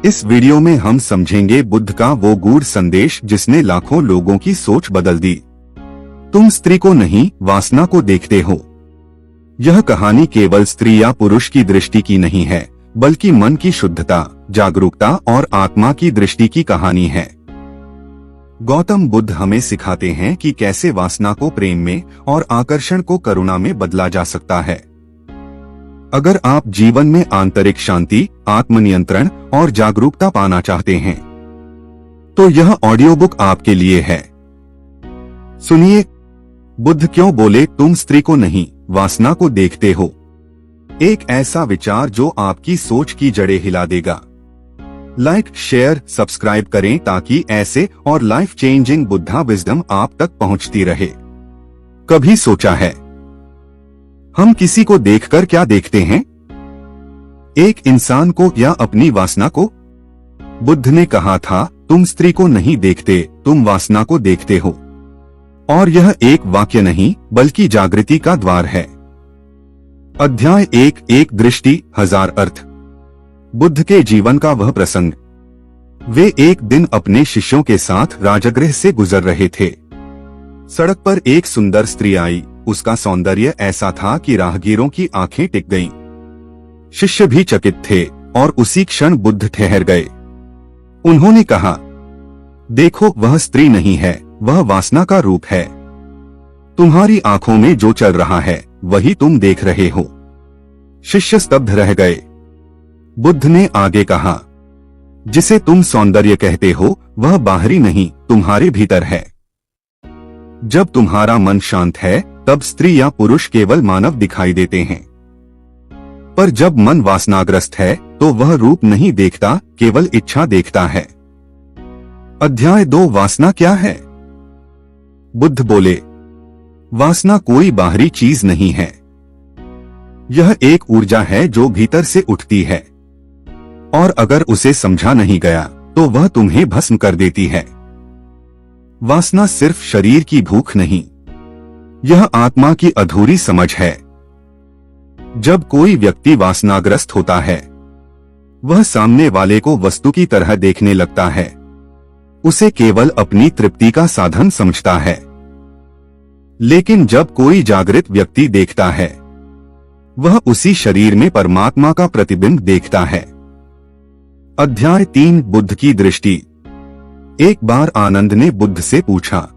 इस वीडियो में हम समझेंगे बुद्ध का वो गूढ़ संदेश जिसने लाखों लोगों की सोच बदल दी। तुम स्त्री को नहीं, वासना को देखते हो। यह कहानी केवल स्त्री या पुरुष की दृष्टि की नहीं है, बल्कि मन की शुद्धता, जागरूकता और आत्मा की दृष्टि की कहानी है। गौतम बुद्ध हमें सिखाते हैं कि कैसे वासना को प्रेम में और आकर्षण को करुणा में बदला जा सकता है। अगर आप जीवन में आंतरिक शांति, आत्मनियंत्रण और जागरूकता पाना चाहते हैं, तो यह ऑडियो बुक आपके लिए है। सुनिए, बुद्ध क्यों बोले तुम स्त्री को नहीं, वासना को देखते हो। एक ऐसा विचार जो आपकी सोच की जड़ें हिला देगा। लाइक, शेयर, सब्सक्राइब करें ताकि ऐसे और लाइफ चेंजिंग बुद्धा विजडम आप तक पहुंचती रहे। कभी सोचा है, हम किसी को देखकर क्या देखते हैं? एक इंसान को या अपनी वासना को? बुद्ध ने कहा था, तुम स्त्री को नहीं देखते, तुम वासना को देखते हो। और यह एक वाक्य नहीं, बल्कि जागृति का द्वार है। अध्याय 1, एक दृष्टि, हजार अर्थ। बुद्ध के जीवन का वह प्रसंग। वे एक दिन अपने शिष्यों के साथ राजगृह से गुजर रहे थे। सड़क पर एक सुंदर स्त्री आई। उसका सौंदर्य ऐसा था कि राहगीरों की आंखें टिक गईं। शिष्य भी चकित थे और उसी क्षण बुद्ध ठहर गए। उन्होंने कहा, देखो, वह स्त्री नहीं है, वह वासना का रूप है। तुम्हारी आंखों में जो चल रहा है वही तुम देख रहे हो। शिष्य स्तब्ध रह गए। बुद्ध ने आगे कहा, जिसे तुम सौंदर्य कहते हो वह बाहरी नहीं, तुम्हारे भीतर है। जब तुम्हारा मन शांत है तब स्त्री या पुरुष केवल मानव दिखाई देते हैं। पर जब मन वासनाग्रस्त है तो वह रूप नहीं देखता, केवल इच्छा देखता है। अध्याय 2, वासना क्या है? बुद्ध बोले, वासना कोई बाहरी चीज नहीं है। यह एक ऊर्जा है जो भीतर से उठती है, और अगर उसे समझा नहीं गया तो वह तुम्हें भस्म कर देती है। वासना सिर्फ शरीर की भूख नहीं, यह आत्मा की अधूरी समझ है। जब कोई व्यक्ति वासनाग्रस्त होता है, वह सामने वाले को वस्तु की तरह देखने लगता है, उसे केवल अपनी तृप्ति का साधन समझता है। लेकिन जब कोई जागृत व्यक्ति देखता है, वह उसी शरीर में परमात्मा का प्रतिबिंब देखता है। अध्याय 3, बुद्ध की दृष्टि। एक बार आनंद ने बुद्ध से पूछा,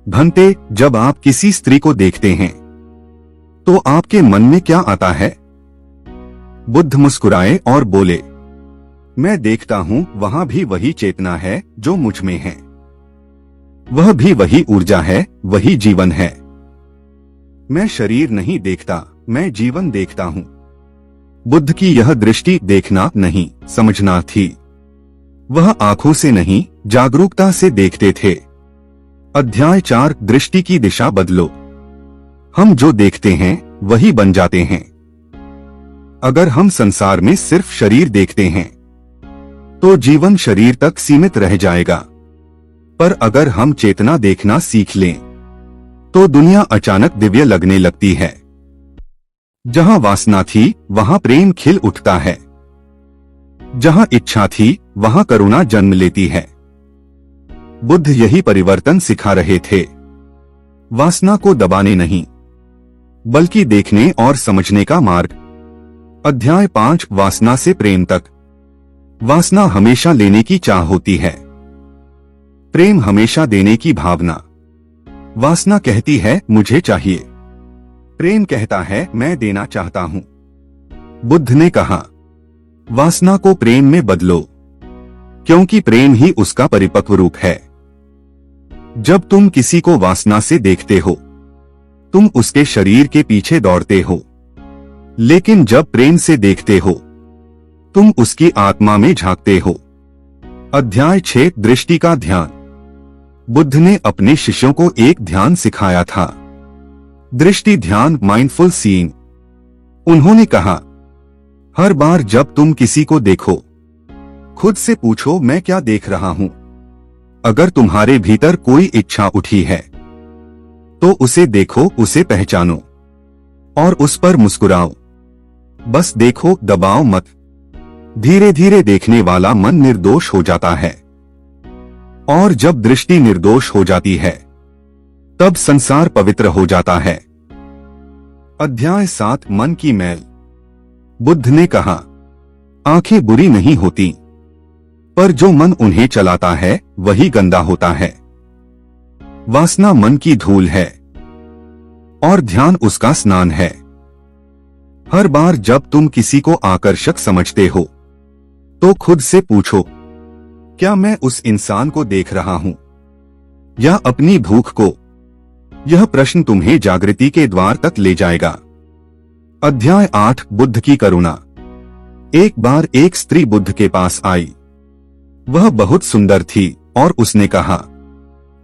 भंते, जब आप किसी स्त्री को देखते हैं तो आपके मन में क्या आता है? बुद्ध मुस्कुराए और बोले, मैं देखता हूं वहां भी वही चेतना है जो मुझ में है। वह भी वही ऊर्जा है, वही जीवन है। मैं शरीर नहीं देखता, मैं जीवन देखता हूं। बुद्ध की यह दृष्टि देखना नहीं, समझना थी। वह आंखों से नहीं, जागरूकता से देखते थे। अध्याय 4, दृष्टि की दिशा बदलो। हम जो देखते हैं वही बन जाते हैं। अगर हम संसार में सिर्फ शरीर देखते हैं तो जीवन शरीर तक सीमित रह जाएगा। पर अगर हम चेतना देखना सीख लें तो दुनिया अचानक दिव्य लगने लगती है। जहां वासना थी वहां प्रेम खिल उठता है। जहां इच्छा थी वहां करुणा जन्म लेती है। बुद्ध यही परिवर्तन सिखा रहे थे। वासना को दबाने नहीं, बल्कि देखने और समझने का मार्ग। अध्याय 5, वासना से प्रेम तक। वासना हमेशा लेने की चाह होती है, प्रेम हमेशा देने की भावना। वासना कहती है मुझे चाहिए, प्रेम कहता है मैं देना चाहता हूं। बुद्ध ने कहा, वासना को प्रेम में बदलो, क्योंकि प्रेम ही उसका परिपक्व रूप है। जब तुम किसी को वासना से देखते हो, तुम उसके शरीर के पीछे दौड़ते हो। लेकिन जब प्रेम से देखते हो, तुम उसकी आत्मा में झांकते हो। अध्याय 6, दृष्टि का ध्यान। बुद्ध ने अपने शिष्यों को एक ध्यान सिखाया था, दृष्टि ध्यान, माइंडफुल सीइंग। उन्होंने कहा, हर बार जब तुम किसी को देखो, खुद से पूछो, मैं क्या देख रहा हूं? अगर तुम्हारे भीतर कोई इच्छा उठी है तो उसे देखो, उसे पहचानो और उस पर मुस्कुराओ। बस देखो, दबाओ मत। धीरे धीरे देखने वाला मन निर्दोष हो जाता है, और जब दृष्टि निर्दोष हो जाती है तब संसार पवित्र हो जाता है। अध्याय 7 मन की मैल। बुद्ध ने कहा, आंखें बुरी नहीं होती, पर जो मन उन्हें चलाता है वही गंदा होता है। वासना मन की धूल है और ध्यान उसका स्नान है। हर बार जब तुम किसी को आकर्षक समझते हो तो खुद से पूछो, क्या मैं उस इंसान को देख रहा हूं या अपनी भूख को? यह प्रश्न तुम्हें जागृति के द्वार तक ले जाएगा। अध्याय 8 बुद्ध की करुणा। एक बार एक स्त्री बुद्ध के पास आई। वह बहुत सुंदर थी और उसने कहा,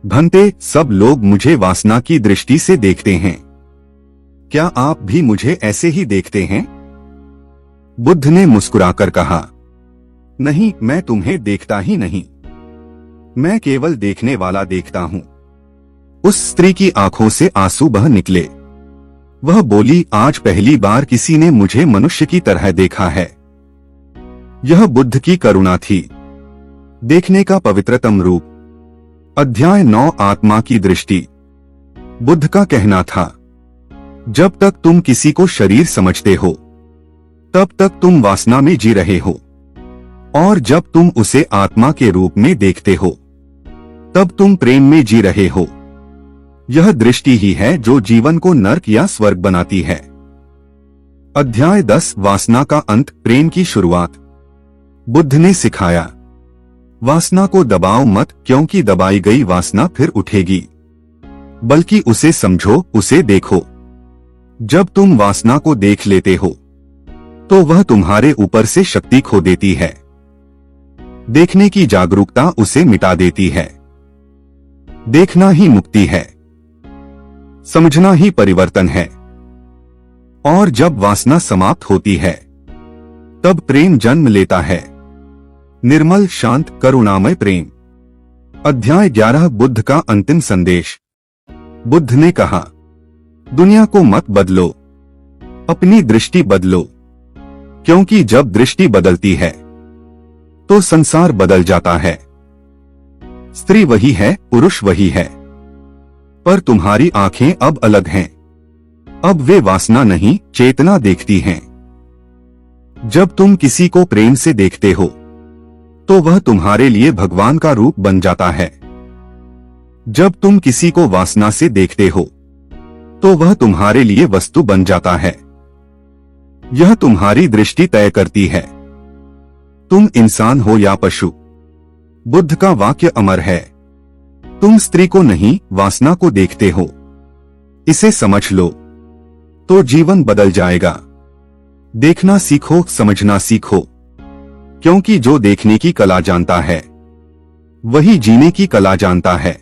भंते, सब लोग मुझे वासना की दृष्टि से देखते हैं, क्या आप भी मुझे ऐसे ही देखते हैं? बुद्ध ने मुस्कुराकर कहा, नहीं, मैं तुम्हें देखता ही नहीं, मैं केवल देखने वाला देखता हूं। उस स्त्री की आंखों से आंसू बह निकले। वह बोली, आज पहली बार किसी ने मुझे मनुष्य की तरह देखा है। यह बुद्ध की करुणा थी, देखने का पवित्रतम रूप। अध्याय 9 आत्मा की दृष्टि। बुद्ध का कहना था, जब तक तुम किसी को शरीर समझते हो तब तक तुम वासना में जी रहे हो, और जब तुम उसे आत्मा के रूप में देखते हो तब तुम प्रेम में जी रहे हो। यह दृष्टि ही है जो जीवन को नर्क या स्वर्ग बनाती है। अध्याय 10 वासना का अंत, प्रेम की शुरुआत। बुद्ध ने सिखाया, वासना को दबाओ मत, क्योंकि दबाई गई वासना फिर उठेगी, बल्कि उसे समझो, उसे देखो। जब तुम वासना को देख लेते हो तो वह तुम्हारे ऊपर से शक्ति खो देती है। देखने की जागरूकता उसे मिटा देती है। देखना ही मुक्ति है, समझना ही परिवर्तन है। और जब वासना समाप्त होती है तब प्रेम जन्म लेता है, निर्मल, शांत, करुणामय प्रेम। अध्याय 11 बुद्ध का अंतिम संदेश। बुद्ध ने कहा, दुनिया को मत बदलो, अपनी दृष्टि बदलो, क्योंकि जब दृष्टि बदलती है तो संसार बदल जाता है। स्त्री वही है, पुरुष वही है, पर तुम्हारी आंखें अब अलग हैं। अब वे वासना नहीं, चेतना देखती हैं। जब तुम किसी को प्रेम से देखते हो तो वह तुम्हारे लिए भगवान का रूप बन जाता है। जब तुम किसी को वासना से देखते हो तो वह तुम्हारे लिए वस्तु बन जाता है। यह तुम्हारी दृष्टि तय करती है, तुम इंसान हो या पशु। बुद्ध का वाक्य अमर है, तुम स्त्री को नहीं, वासना को देखते हो। इसे समझ लो तो जीवन बदल जाएगा। देखना सीखो, समझना सीखो, क्योंकि जो देखने की कला जानता है वही जीने की कला जानता है।